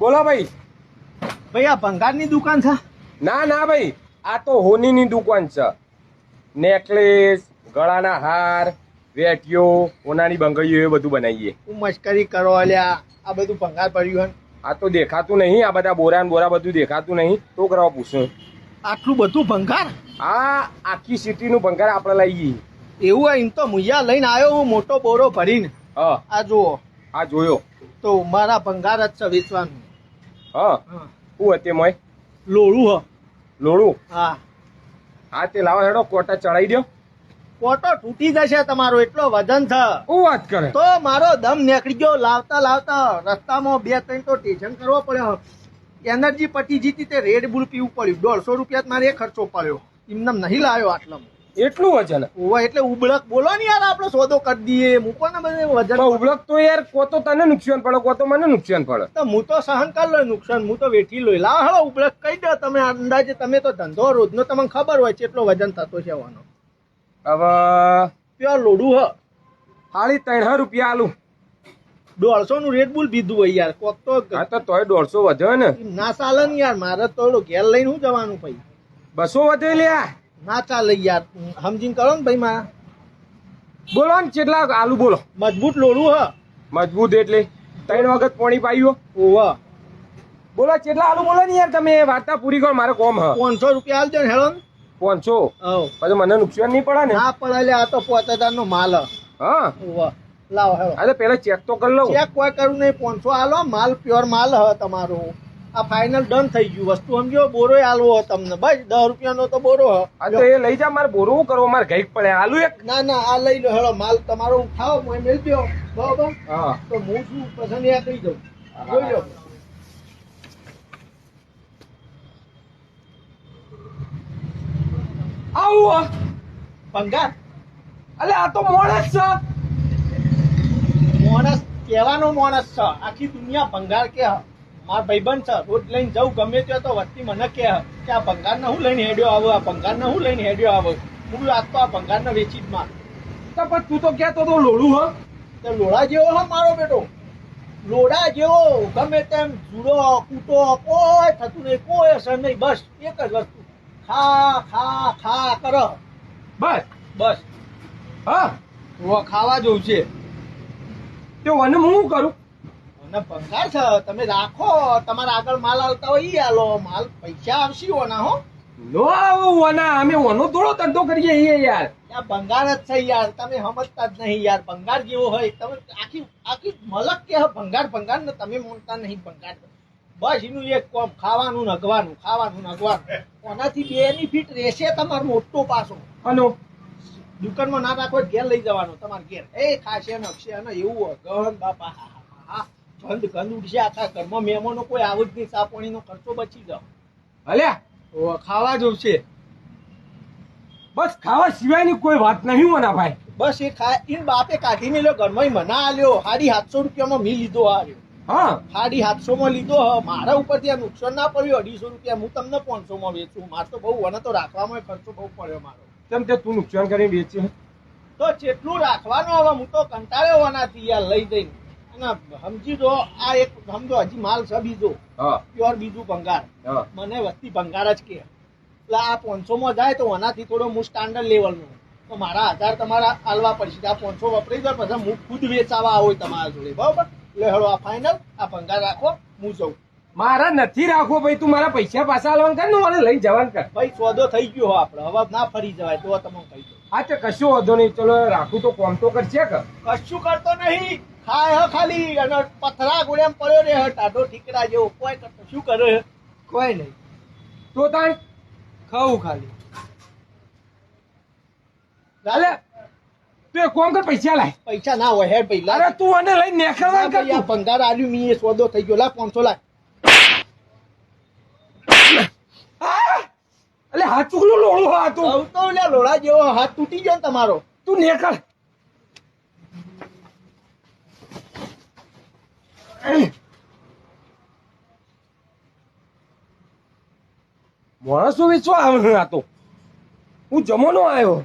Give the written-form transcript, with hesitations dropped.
બોલો ભાઈ. ભાઈ આ ભંગારની દુકાન છે? ના ના ભાઈ, આ તો હોનીની દુકાન છે. નેકલેસ, ગળાના હાર, વેટીઓ, હોનાની બંગડીઓ એ બધું બનાવીએ. હું મશ્કરી કરો અલ્યા, આ બધું ભંગાર પડ્યું હે? આ તો દેખાતું નહીં, આ બધા બોરા ને બોરા બધું દેખાતું નહીં. તો કરવા પૂછું આટલું બધું ભંગાર? આ આખી સિટીનું ભંગાર આપણે લઈ ગઈ. એવું એમ તો મુયા લઈને આવ્યો હું મોટો બોરો ભરીને. હા આ જુઓ, આ જોયો. તો મારા ભંગાર જ છે વેચવાનું. હા શું હતી મોય? લોળું હ. લોડું? હા હા તે લાવો હેડો, કોટા ચડાઈ દો. કોટો તૂટી જશે તમારો, એટલો વજન છે. શું વાત કરે? તો મારો દમ નીકળી ગયો લાવતા લાવતા. રસ્તામાં 2-3 તો ટેન્શન કરવો પડ્યો. એનર્જી પટી જીતી તે રેડ બુલ પીવું પડ્યું. 150 રૂપિયા મારે ખર્ચો પડ્યો. એમને નહીં લાવ્યો આટલામાં. એટલું વજન? ઓવા એટલે ઉબળક બોલો ને યાર, આપણે સોદો કરી દઈએ. મૂકો ને બધે વજન. ઉબલક તો યાર કો તો તને નુકસાન પડે, કો તો મને નુકસાન પડે. તો હું તો સહન કરી લો નુકસાન, હું તો વેઠી લો. લાવ હળો ઉબળક કહી દો તમે અંદાજે. તમે તો ધંધો રોજનો તમને ખબર હોય કેટલો વજન થતો છે વાનો. હવે પ્યોર લોડું હ. ખાલી 300 રૂપિયા આલું. 150 નું રેડ બુલ પીધું હોય યાર. કોક તો હા તો તોય 150 વધે ને. ના ચાલે ને યાર, મારે તો ઘેર લઈને હું જવાનું ભાઈ. 200 વધે લ્યા. ના ચાલે યાર, સમજીને કરો ને ભાઈ. મારા બોલો ને કેટલા આલુ બોલો. મજબૂત લોડું હ. મજબૂત એટલે 3 વખત પાણી પાયું. ઓવા બોલો કેટલા આલુ બોલો ને યાર, તમે વાર્તા પૂરી કરો, મારે કોમ હ. 500 રૂપિયા આલજો ને હેડો ને. 500? હવ પછી મને નુકસાન નહીં પડે ને? ના પડે લે, આ તો 5000 નો માલ હ. હા ઓવા લાવો હેડો. અરે પેલા ચેક તો કરી લઉં. ચેક કોઈ કરું નહીં, 500 આલો. માલ પ્યોર માલ હ તમારો. આ ફાઇનલ ડન થઈ ગયું. વસ્તુ સમજો, બોરો આલવો હ તમને. બસ 10 રૂપિયાનો તો બોરો હ. આ તો એ લઈ જા, મારે બોરવું કરવો, મારે ગઈક પડે. આલુ એક. ના ના, આ લઈ લો હેડો. માલ તમારો ઉઠાવો, મને મેળ દો. બરાબર? હા તો હું શું પસંદ એ કરી દઉં. જોઈ લો. આવું ભંગાર અલે આ તો મોણસ છે. માણસ કહેવાનો માણસ છે. આખી દુનિયા ભંગાર કે હ. મારા ભાઈબંધ છે, રોજ લઈને જવું ગમે ત્યાં તો વસ્તી મને કે આ ભંગાર ને હું લઈને હેડ્યો આવો, આ ભંગાર ને હું લઈને હેડ્યો આવો. હું આજ તો આ ભંગાર ને વેચી જ માર. તો પણ તું તો કહેતો તો લોડું હ. તો લોડા જેવો હ મારો બેટો. લોડા જેવો ગમે તેમ જુડો કૂટો કોઈ થતું નહીં, કોઈ અસર નહીં. બસ એક જ વસ્તુ, ખા ખા ખા કરો. બસ બસ હા. ખાવા જવું છે. તે મને હું કરું? અને ભંગાર છે, તમે રાખો. તમારા આગળ માલ આવતા હોય ઈ આલો. માલ પૈસા આવશે ઓના હો. નો આવું વના, અમે ઓનો થોડો ધંધો કરીએ છીએ યાર. આ ભંગાર જ છે યાર, તમે સમજતા જ નહીં યાર. ભંગાર જેવો હોય તમે આખી આખી મલક કે ભંગાર ભંગાર ને તમે માનતા નહીં ભંગાર. બસ એનું એક કોમ, ખાવાનું નગવાનું, ખાવાનું નગવાનું. ઓનાથી બેનિફિટ રહેશે તમારો મોટો પાછો. હલો દુકાનમાં ના રાખો, ઘેર લઈ જવાનો તમારે ઘેર. એ ખાશે નખશે અને એવું હોય ગંધ બાપા. હા ગંધ ગંધ ઉડશે આખા ઘરમાં. મહેમાનો કોઈ આવું જ નહીં. ચા પાણીનો ખર્ચો બચી જાવ. અલ્યા ખાવા જવું છે. બસ ખાવા સિવાયની કોઈ વાત નહીં વના ભાઈ. બસ એ ખાય. એને બાપે કાઢીને લ્યો, ઘરમાં મના આલ્યો. 750 રૂપિયામાં મી લીધો આવ્યો. હા 750 માં લીધો. મારા ઉપર ત્યાં નુકસાન ના પડ્યું. 250 રૂપિયા હું તમને 500 માં વેચું. મારે તો બહુ વને તો રાખવામાં ખર્ચો બહુ પડ્યો મારો. કેમ તે તું નુકસાન કરી વેચે? તો જેટલું રાખવાનું હવે હું તો કંટાળ્યો હોનાથી યાર લઈ જઈને. અને સમજી દો આ એક સમજો હજી માલ છે બીજો હા પ્યોર બીજું ભંગાર. હા મને વસ્તી ભંગાર જ કે. એટલે આ 500 માં જાય તો આનાથી થોડો હું સ્ટાન્ડર્ડ લેવલનું. તો મારા 1000 તમારા આલવા પડશે. આ 500 વપરાઈ જાય પછી હું ખુદ વેચાવા આવો તમારા જોડે. બરાબર? એટલે હળો આ ફાઇનલ. આ ભંગાર રાખો, હું જઉં. મારા નથી રાખવો ભાઈ. તું મારા પૈસા પાછા આલવાનું કર ને, મને લઈ જવાનું કર. ભાઈ સોદો થઈ ગયો આપડે, હવે ના ફરી જવાય. તો તમે કહી દો. હા તો કશો વાંધો નહીં, ચલો રાખું તો કોમ તો કરશે કે. કશું કરતો નહીં. ખાય હ ખાલી અને પથરા ગોળેમ પડ્યો રે હ ટાઢો ઠીકરા જેવો. કોઈ કરતો શું કરે? કોઈ નહીં. તો તાણ ખાવું ખાલી. ચાલે તું એક કોમ કર, પૈસા લાય. પૈસા ના હોય હેડ ભાઈ. અરે તું મને લઈને નેકળવાનું કર તું. ભંગાર આલ્યું મી, એ સોદો થઈ ગયો. લા 500 લાખ. એટલે હાથ ચૂકલું લોડું હા તું. આવું તો લે લોડા જેવો હાથ તૂટી ગયો ને તમારો. તું નેકળ. માણસો વેચવા આવે આ તો. હું જમવાનો આવ્યો.